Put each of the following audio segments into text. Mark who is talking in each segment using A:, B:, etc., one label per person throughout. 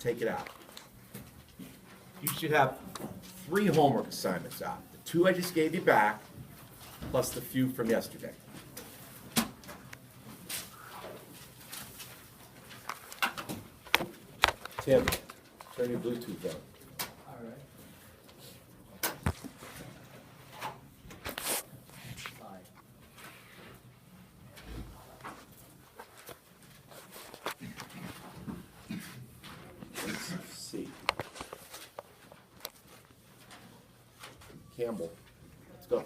A: take it out. You should have 3 homework assignments out. The 2 I just gave you back, plus the few from yesterday. Tim, turn your Bluetooth on.
B: All right. Bye.
A: Let's see. Campbell, let's go.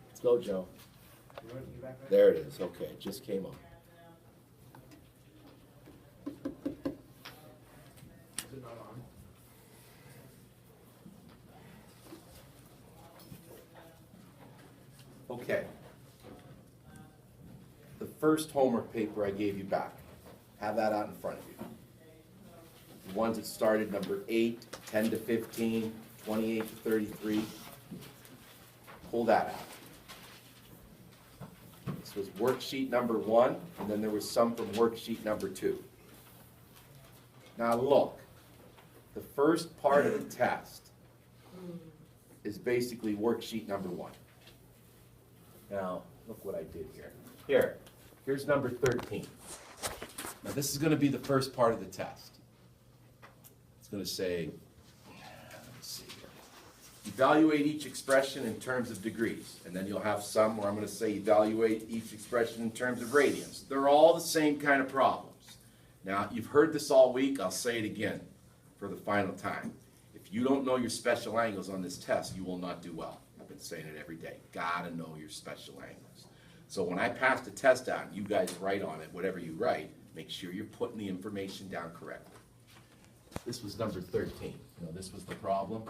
A: Let's go, Joe. There it is. Okay, it just came on.
B: Is it not on?
A: Okay. The first homework paper I gave you back, have that out in front of you. The ones that started number 8, 10 to 15, 28 to 33. Pull that out. This was worksheet number 1, and then there was some from worksheet number 2. Now look, the first part of the test is basically worksheet number 1. Now, look what I did here. Here's number 13. Now this is going to be the first part of the test. It's going to say, let's see here. Evaluate each expression in terms of degrees. And then you'll have some where I'm going to say evaluate each expression in terms of radians. They're all the same kind of problems. Now, you've heard this all week. I'll say it again for the final time. If you don't know your special angles on this test, you will not do well. I've been saying it every day. Gotta know your special angles. So when I pass the test out, you guys write on it, whatever you write, make sure you're putting the information down correctly. This was number 13. You know, this was the problem.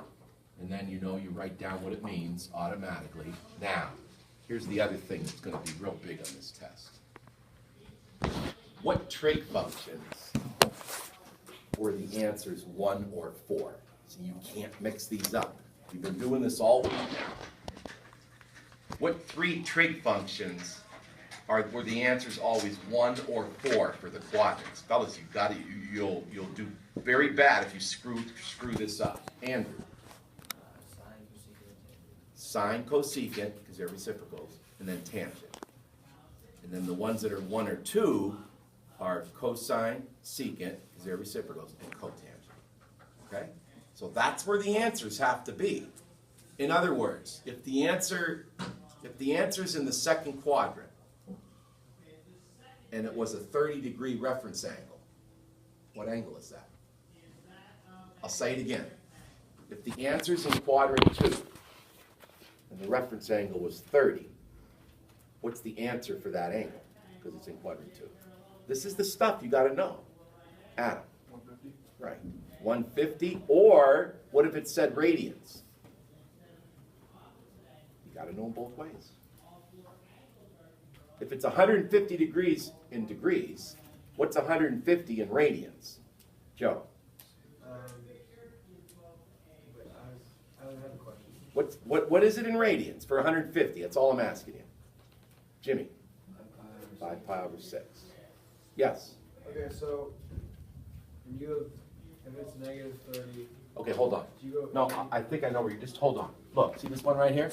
A: And then you know you write down what it means automatically. Now, here's the other thing that's going to be real big on this test. What trig functions were the answers 1 or 4? So you can't mix these up. We've been doing this all week now. What 3 trig functions were the answers always 1 or 4 for the quadrants? Fellas, you've got to, you'll do very bad if you screw this up. Andrew. Sine, cosecant, because they're reciprocals, and then tangent. And then the ones that are 1 or 2 are cosine, secant, because they're reciprocals, and cotangent. Okay? So that's where the answers have to be. In other words, if the answer's in the second quadrant, and it was a 30-degree reference angle, what angle is that? I'll say it again. If the answer's in quadrant 2, and the reference angle was 30, what's the answer for that angle? Because it's in quadrant 2. This is the stuff you got to know. Adam.
B: 150?
A: Right. 150, or what if it said radians? You got to know them both ways. If it's 150 degrees in degrees, what's 150 in radians? Joe.
B: I have a question.
A: What is it in radians for 150? That's all I'm asking you. Jimmy. 5 pi over 6. Yes.
B: Okay, so when you have, if it's negative 30.
A: Okay, hold on.
B: Do you go?
A: No, I think I know where you just hold on. Look, see this one right here?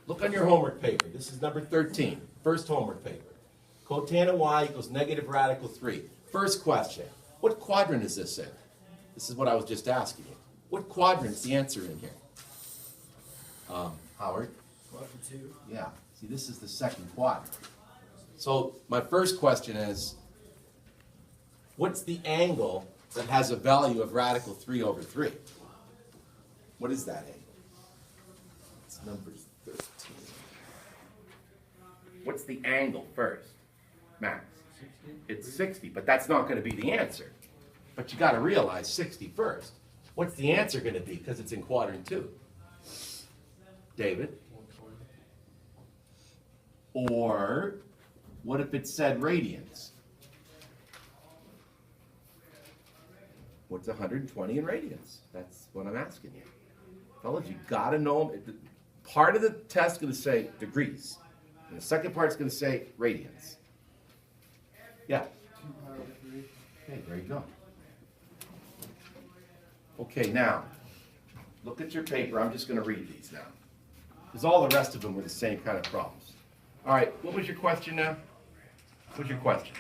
A: Look on your homework paper. This is number 13. First homework paper. Cotangent y equals negative radical 3. First question. What quadrant is this in? This is what I was just asking you. What quadrant is the answer in here? Howard?
B: Quadrant 2.
A: Yeah. See, this is the second quadrant. So my first question is, what's the angle that has a value of radical 3 over 3? What is that angle? It's number 13. What's the angle first, Max?
B: 60.
A: It's 60, but that's not going to be the answer. But you got to realize 60 first. What's the answer going to be? Because it's in quadrant 2. David?
B: 120.
A: Or what if it said radians? What's 120 in radians? That's what I'm asking you. Fellas, you gotta know them. Part of the test is gonna say degrees. And the second part's gonna say radians. Yeah.
B: 2 pi over 3.
A: Okay, there you go. Okay, now, look at your paper. I'm just gonna read these now. Because all the rest of them were the same kind of problems. All right, what was your question now? What's your question?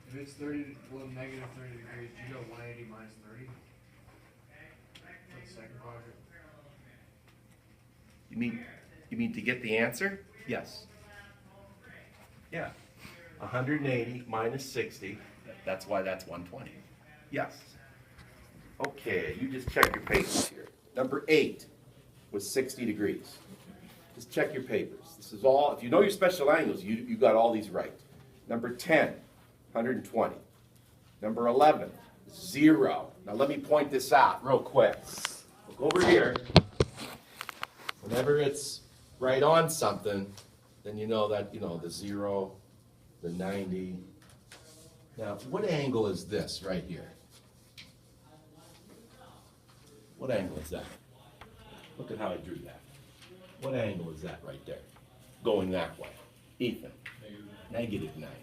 B: If it's 30, well, negative 30 degrees, do you go 180 minus 30? For the second quadrant?
A: You mean to get the answer? Yes. Yeah. 180 minus 60, that's why that's 120. Yes. Okay, you just check your papers here. Number 8 was 60 degrees. Just check your papers. This is all, if you know your special angles, you got all these right. Number 10, 120. Number 11, 0. Now let me point this out real quick. Look over here. Whenever it's right on something, then you know that, the 0, the 90. Now, what angle is this right here? What angle is that? Look at how I drew that. What angle is that right there? Going that way. Ethan. Negative 90.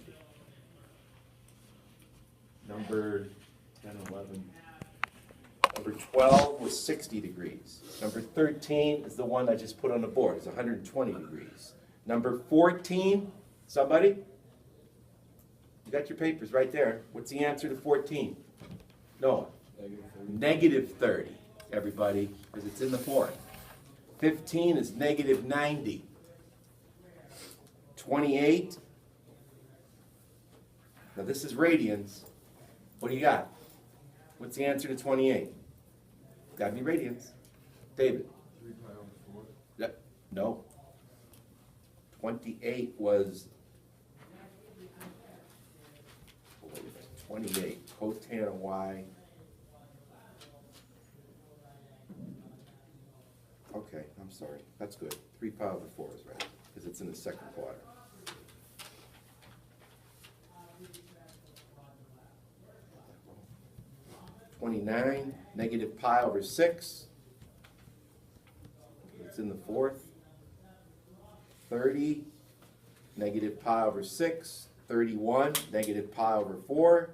A: Number 10, 11. Number 12 was 60 degrees. Number 13 is the one I just put on the board. It's 120 degrees. Number 14, somebody? You got your papers right there. What's the answer to 14? Noah? Negative 30, everybody, because it's in the fourth. 15 is negative 90. 28. Now this is radians. What do you got? What's the answer to 28? Gotta be radians. David?
B: 3 pi over 4.
A: Yep. No. 28 was 28. Cotan of y. Okay, I'm sorry. That's good. 3 pi over 4 is right, because it's in the second quarter. (29) negative pi over 6. It's in the fourth. 30 negative pi over 6. 31 negative pi over 4.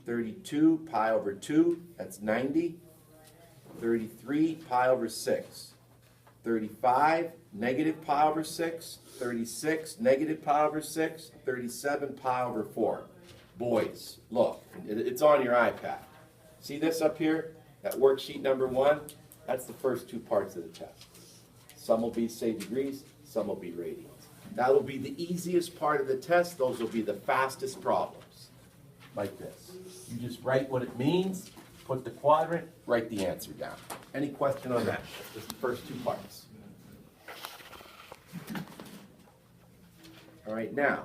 A: 32 pi over 2. That's 90. 33 pi over 6. 35 negative pi over 6. 36 negative pi over 6. 37 pi over 4. Boys, look, it's on your iPad. See this up here? That worksheet number 1? That's the first 2 parts of the test. Some will be, say, degrees, some will be radians. That will be the easiest part of the test. Those will be the fastest problems, like this. You just write what it means, put the quadrant, write the answer down. Any question on that? Just the first 2 parts. All right, now,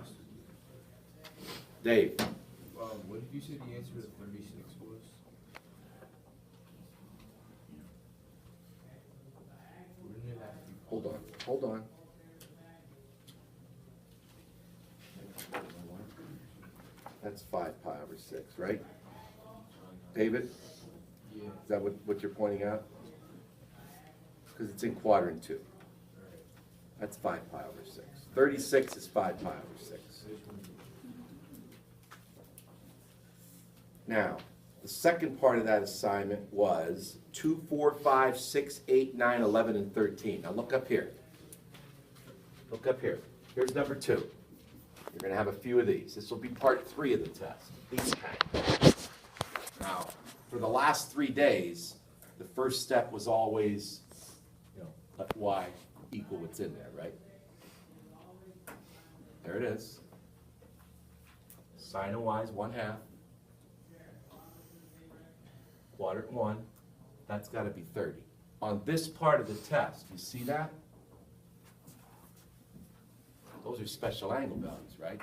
A: Dave.
B: What did you say the answer to 36 was? Wouldn't it have to be?
A: Hold on. That's 5 pi over 6, right? David?
B: Yeah.
A: Is that what you're pointing out? Because it's in quadrant 2. That's 5 pi over 6. 36 is 5 pi over 6. Now, the second part of that assignment was 2, 4, 5, 6, 8, 9, 11, and 13. Now look up here. Look up here. Here's number 2. You're going to have a few of these. This will be part 3 of the test. These kind. Now, for the last 3 days, the first step was always, let y equal what's in there, right? There it is. Sine of y is 1/2. Quadrant 1, that's got to be 30. On this part of the test, you see that? Those are special angle values, right?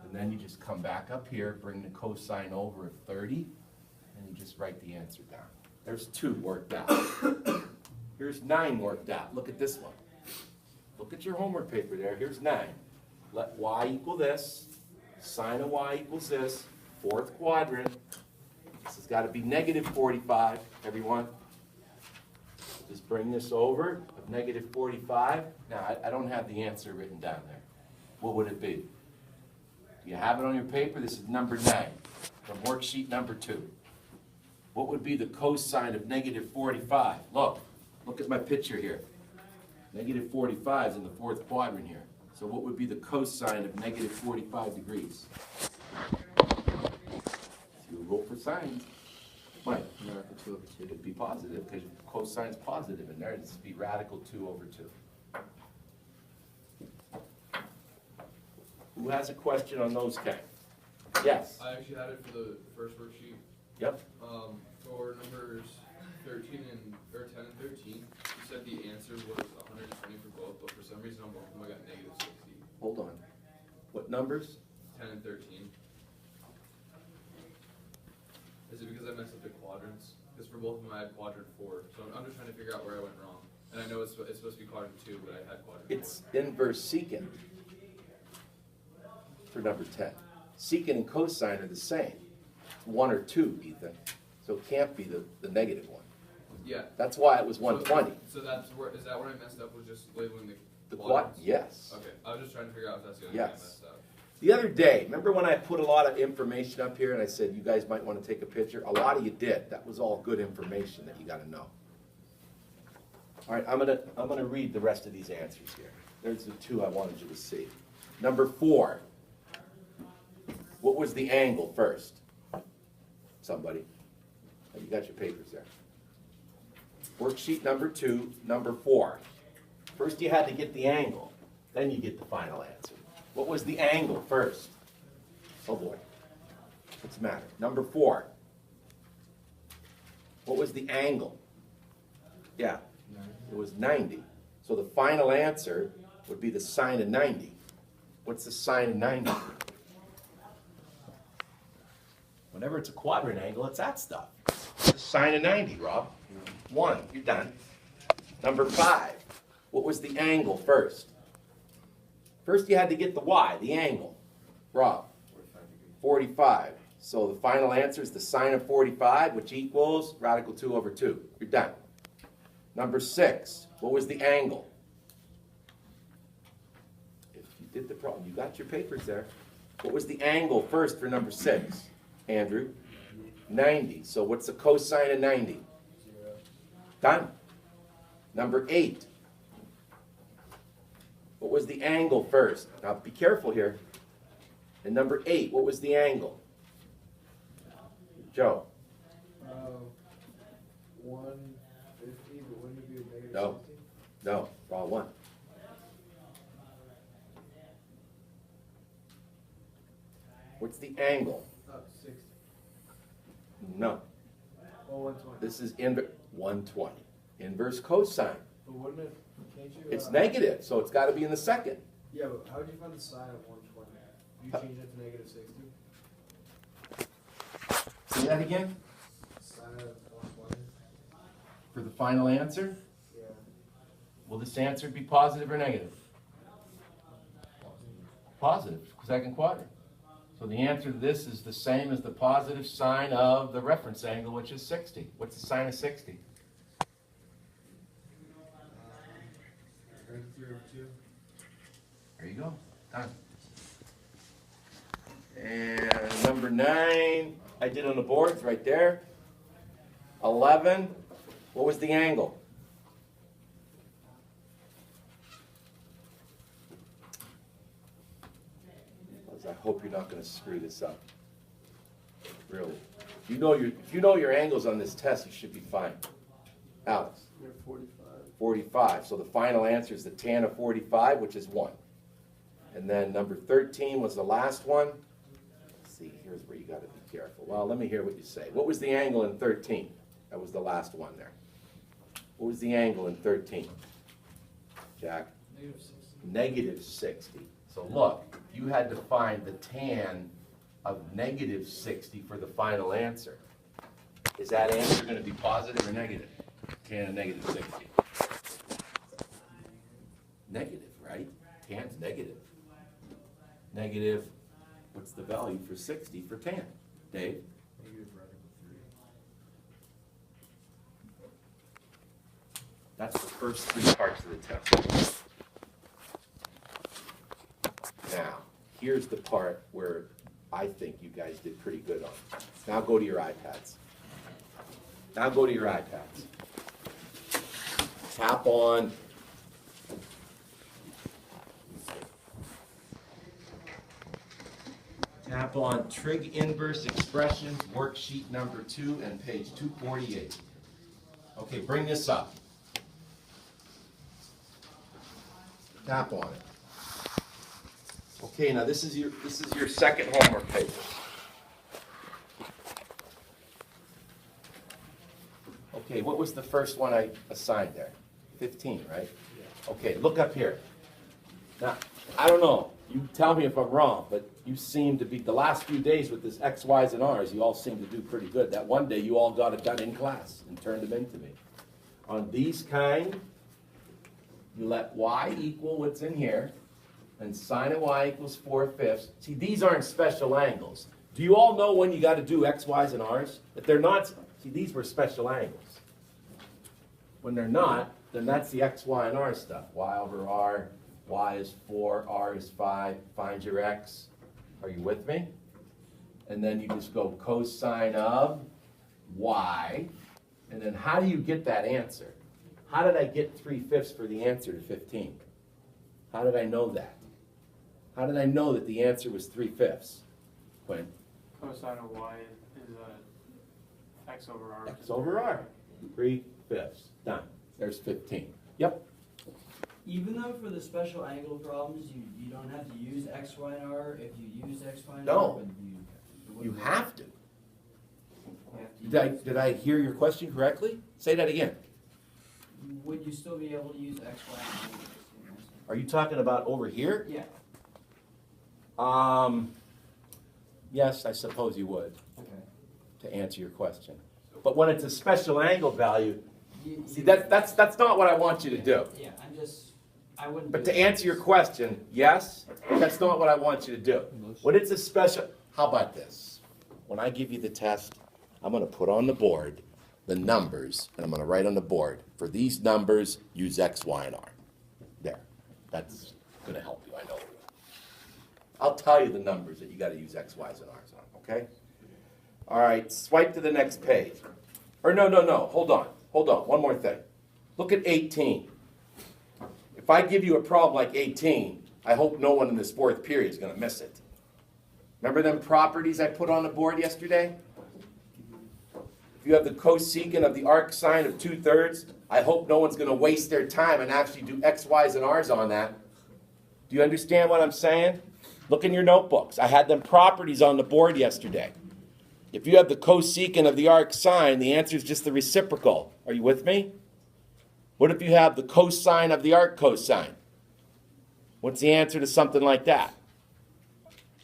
A: And then you just come back up here, bring the cosine over of 30, and you just write the answer down. There's 2 worked out. Here's 9 worked out. Look at this one. Look at your homework paper there. Here's 9. Let y equal this. Sine of y equals this. 4th quadrant. This has got to be negative 45, everyone. Just bring this over of negative 45. Now, I don't have the answer written down there. What would it be? Do you have it on your paper? This is number 9 from worksheet number 2. what would be the cosine of negative 45? Look at my picture here. Negative 45 is in the fourth quadrant here. So what would be the cosine of negative 45 degrees? You roll for sines. Mike?
C: Radical 2 over 2.
A: It'd be positive because cosine's positive in there. It'd be radical 2 over 2. Who has a question on those, Ken? Yes.
D: I actually had it for the first worksheet.
A: Yep.
D: For numbers 13 or 10 and 13, you said the answer was 120 for both, but for some reason on both of them I got negative 60.
A: Hold on. What numbers?
D: 10 and 13. Is it because I messed up the quadrants? Because for both of them I had quadrant 4, so I'm just trying to figure out where I went wrong. And I know it's supposed to be quadrant 2, but I had quadrant 4.
A: It's inverse secant for number 10. Secant and cosine are the same. 1 or 2, Ethan. So it can't be the negative one.
D: Yeah.
A: That's why it was 120.
D: So that's where, is that where I messed up, was just labeling
A: The quad,
D: quadrants?
A: yes.
D: Okay, I was just trying to figure out if that's the only thing I
A: Yes.
D: messed up.
A: The other day, remember when I put a lot of information up here and I said you guys might want to take a picture? A lot of you did. That was all good information that you got to know. All right, I'm gonna read the rest of these answers here. There's the two I wanted you to see. Number 4. What was the angle first? Somebody. Oh, you got your papers there. Worksheet number 2, number 4. First you had to get the angle, then you get the final answer. What was the angle first? Oh boy. What's the matter? Number 4. What was the angle? Yeah, it was 90. So the final answer would be the sine of 90. What's the sine of 90? Whenever it's a quadrant angle, it's that stuff. The sine of 90, Rob. 1, you're done. Number 5. What was the angle first? First you had to get the y, the angle. Rob? 45. So the final answer is the sine of 45, which equals radical 2 over 2. You're done. Number 6. What was the angle? If you did the problem, you got your papers there. What was the angle first for number 6? Andrew? 90. So what's the cosine of 90?
B: 0.
A: Done. Number 8. What was the angle first? Now be careful here. And number 8, what was the angle? Joe?
B: 150, but wouldn't it be a negative
A: No.
B: 60?
A: No, wrong one. What's the angle?
B: 60.
A: No.
B: Well, 120.
A: This is 120. Inverse cosine.
B: But wouldn't it, can't you?
A: It's negative, so it's got to be in the second.
B: Yeah, but how would you find the sine of 120? You change it to negative 60?
A: Say that again?
B: Sine of 120?
A: For the final answer?
B: Yeah.
A: Will this answer be positive or negative? Positive, second quadrant. So the answer to this is the same as the positive sine of the reference angle, which is 60. What's the sine of 60?
B: 3 over 2.
A: There you go. Done. And number 9, I did on the boards right there. 11, what was the angle? I hope you're not going to screw this up. Really. If you know your angles on this test, you should be fine. Alex?
B: You're 45.
A: 45. So the final answer is the tan of 45, which is 1. And then number 13 was the last one. Let's see, here's where you got to be careful. Well, let me hear what you say. What was the angle in 13? That was the last one there. What was the angle in 13? Jack?
B: Negative 60.
A: Negative 60. So look, you had to find the tan of negative 60 for the final answer. Is that answer going to be positive or negative? Tan of negative 60. Negative, right? Tan's negative. Negative, what's the value for 60 for tan? Dave?
B: Negative radical 3.
A: That's the first 3 parts of the test. Now, here's the part where I think you guys did pretty good on. Now go to your iPads. Now go to your iPads. Tap on trig inverse expressions, worksheet number 2 and page 248. Okay, bring this up. Tap on it. Okay, now this is your second homework paper. Okay, what was the first one I assigned there? 15, right? Okay, look up here. Now, I don't know, you tell me if I'm wrong, but you seem to be, the last few days with this X, Y's, and R's, you all seem to do pretty good. That one day you all got it done in class and turned them into me. On these kind, you let Y equal what's in here, and sine of Y equals 4/5. See, these aren't special angles. Do you all know when you got to do X, Y's, and R's? If they're not, see, these were special angles. When they're not, then that's the X, Y, and R stuff. Y over R, Y is 4, R is 5, find your X. Are you with me? And then you just go cosine of Y, and then how do you get that answer? How did I get 3/5 for the answer to 15? How did I know that? How did I know that the answer was 3/5? Quinn?
B: Cosine of y is x over r.
A: X over R. 3/5. Done. There's 15. Yep.
C: Even though for the special angle problems, you don't have to use X, Y, and R, if you use X, Y, and
A: No.
C: R, but
A: You have to.
C: you have to
A: Did I hear your question correctly? Say that again.
C: Would you still be able to use X, Y, and R?
A: Are you talking about over here?
C: Yeah,
A: Yes, I suppose you would,
C: okay.
A: to answer your question. But when it's a special angle value,
C: You-
A: see,
C: you-
A: that's not what I want you to do.
C: Yeah, I wouldn't.
A: But
C: do
A: to
C: it.
A: answer your question, yes, that's not what I want you to do. When it's a special, how about this? When I give you the test, I'm gonna put on the board the numbers, and I'm gonna write on the board, for these numbers, use X, Y, and R. There, that's gonna help you, I know. I'll tell you the numbers that you gotta use X, Y's, and R's on, okay? All right, swipe to the next page. Or no, hold on, one more thing. Look at 18. If I give you a problem like 18, I hope no one in this fourth period is gonna miss it. Remember them properties I put on the board yesterday? If you have the cosecant of the arc sine of 2/3, I hope no one's gonna waste their time and actually do X, Y's, and R's on that. Do you understand what I'm saying? Look in your notebooks. I had them properties on the board yesterday. If you have the cosecant of the arc sine, the answer is just the reciprocal. Are you with me? What if you have the cosine of the arc cosine? What's the answer to something like that?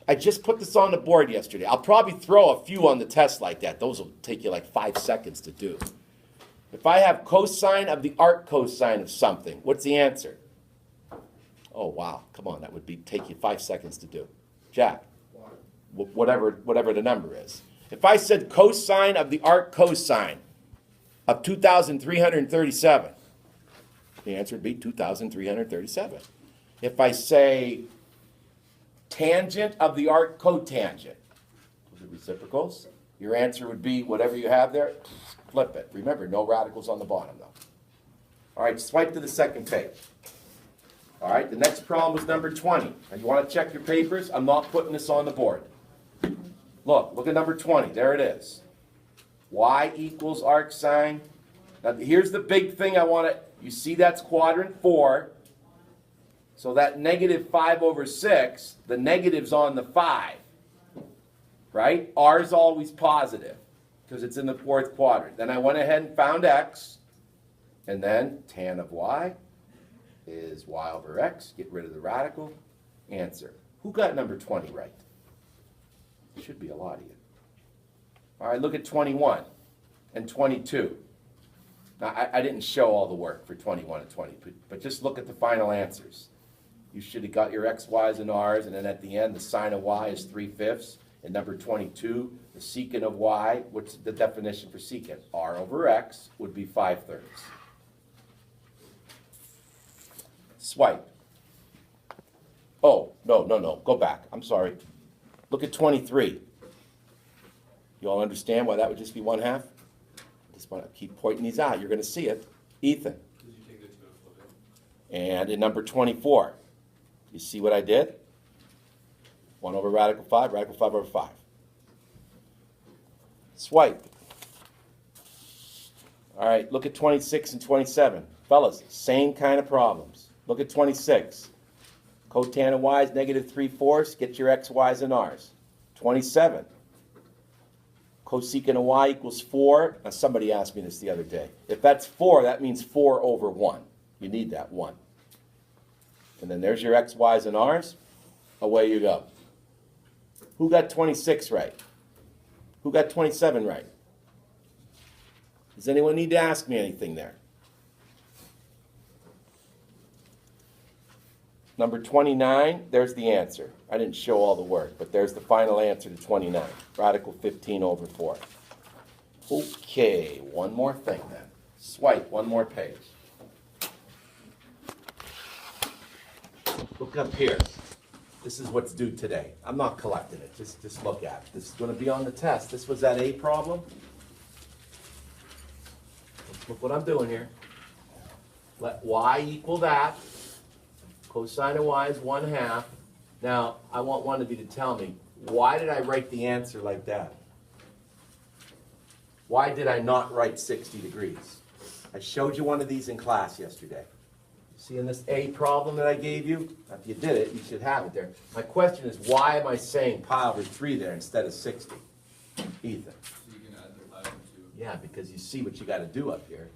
A: I just put this on the board yesterday. I'll probably throw a few on the test like that. Those will take you like 5 seconds to do. If I have cosine of the arc cosine of something, what's the answer? Oh, wow. Come on, that would take you 5 seconds to do. Jack, whatever the number is. If I said cosine of the arc cosine of 2,337, the answer would be 2,337. If I say tangent of the arc cotangent, those are reciprocals, your answer would be whatever you have there, flip it. Remember, no radicals on the bottom, though. All right, swipe to the second page. All right, the next problem was number 20. And you want to check your papers? I'm not putting this on the board. Look at number 20. There it is. Y equals arc sine. Now, here's the big thing I want to, you see that's quadrant 4. So that negative 5/6, the negative's on the 5. Right? R is always positive because it's in the fourth quadrant. Then I went ahead and found X. And then tan of Y is Y over X. Get rid of the radical. Answer. Who got number 20 right? Should be a lot of you. All right, look at 21 and 22. Now, I didn't show all the work for 21 and 20, but just look at the final answers. You should have got your X, Y's, and R's, and then at the end, the sine of Y is 3/5. And number 22, the secant of Y, what's the definition for secant? R over X would be 5/3. Swipe. Oh, no, go back. I'm sorry. Look at 23. You all understand why that would just be 1/2? just want to keep pointing these out. You're going to see it. Ethan.
D: Did you take the 2 and flip it?
A: And in number 24, you see what I did? 1 over radical 5 over 5. Swipe. All right, look at 26 and 27. Fellas, same kind of problems. Look at 26. Cotangent y is negative 3/4. Get your x, y's, and r's. 27. Cosecant of y equals 4. Now, somebody asked me this the other day. If that's 4, that means 4 over 1. You need that 1. And then there's your x, y's, and r's. Away you go. Who got 26 right? Who got 27 right? Does anyone need to ask me anything there? Number 29, there's the answer. I didn't show all the work, but there's the final answer to 29. Radical 15 over 4. Okay, one more thing then. Swipe one more page. Look up here. This is what's due today. I'm not collecting it. Just look at it. This is going to be on the test. This was that A problem. Look what I'm doing here. Let y equal that. Cosine of y is 1/2. Now, I want one of you to tell me, why did I write the answer like that? Why did I not write 60 degrees? I showed you one of these in class yesterday. See in this A problem that I gave you? If you did it, you should have it there. My question is, why am I saying pi over 3 there instead of 60? Ethan.
D: So you can add the pi over 2.
A: Yeah, because you see what you got to do up here.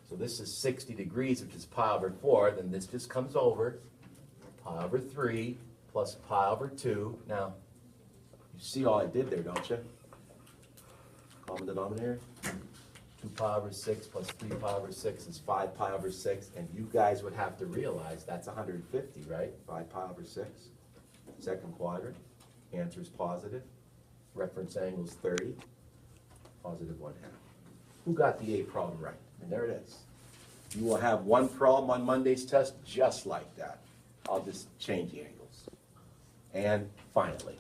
A: So this is 60 degrees, which is pi over 4. Then this just comes over. Pi over 3 plus pi over 2. Now, you see all I did there, don't you? Common denominator. 2 pi over 6 plus 3 pi over 6 is 5 pi over 6. And you guys would have to realize that's 150, right? 5 pi over 6. Second quadrant. Answer is positive. Reference angle is 30. Positive 1/2. Who got the A problem right? And there it is. You will have one problem on Monday's test just like that. I'll just change the angles. And finally,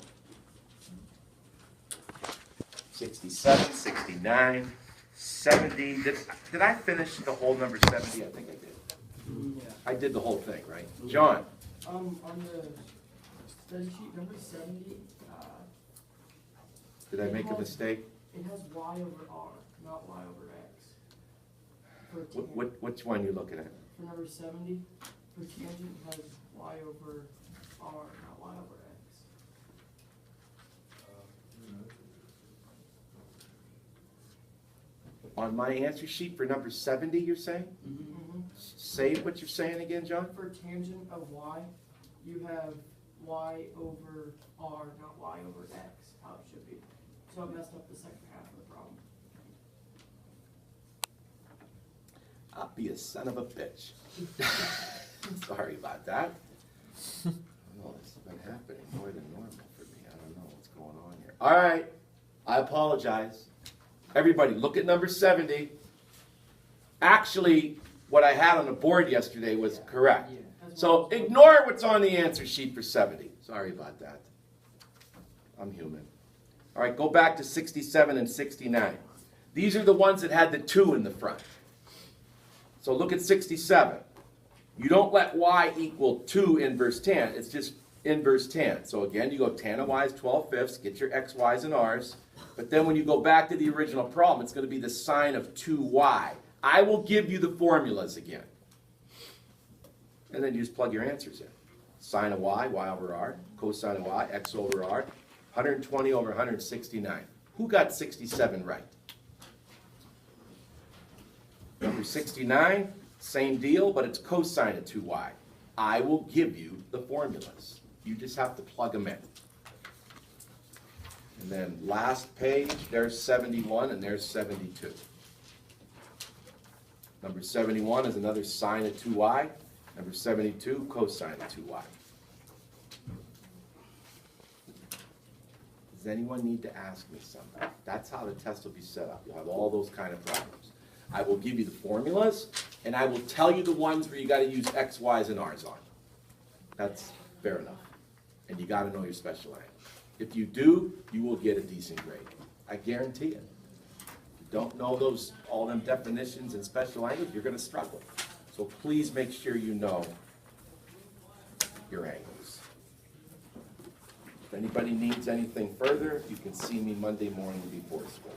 A: 67, 69, 70. Did I finish the whole number 70? I think I did.
C: Yeah.
A: I did the whole thing, right? John,
E: On the study sheet number 70,
A: did I make a mistake?
E: it has y over r, not y over x. For tangent,
A: Which one are you looking at?
E: for number 70, for tangent it has y over r, not y over x.
A: On my answer sheet for number 70, you're saying?
E: Mm-hmm.
A: Say what you're saying again, John?
E: For tangent of y, you have y over r, not y over x, how it should be. So it messed up the second half of the problem.
A: I'll be a son of a bitch. Sorry about that. Oh, this has been happening more than normal for me. I don't know what's going on here. All right, I apologize. Everybody, look at number 70. Actually, what I had on the board yesterday was correct. So ignore what's on the answer sheet for 70. Sorry about that. I'm human. All right, go back to 67 and 69. These are the ones that had the 2 in the front. So look at 67. You don't let y equal 2 inverse tan. It's just inverse tan. So again, you go tan of y is 12/5, get your x, y's, and r's. But then when you go back to the original problem, it's going to be the sine of 2y. I will give you the formulas again. And then you just plug your answers in. Sine of y, y over r. Cosine of y, x over r. 120 over 169. Who got 67 right? Number 69, same deal, but it's cosine of 2y. I will give you the formulas. You just have to plug them in. And then last page, there's 71 and there's 72. Number 71 is another sine of 2y. Number 72, cosine of 2y. Does anyone need to ask me something? That's how the test will be set up. You'll have all those kind of problems. I will give you the formulas, and I will tell you the ones where you got to use x, y's, and r's on. That's fair enough. And you got to know your special angle. If you do, you will get a decent grade. I guarantee it. If don't know all them definitions and special angles, you're gonna struggle. So please make sure you know your angles. If anybody needs anything further, you can see me Monday morning before school.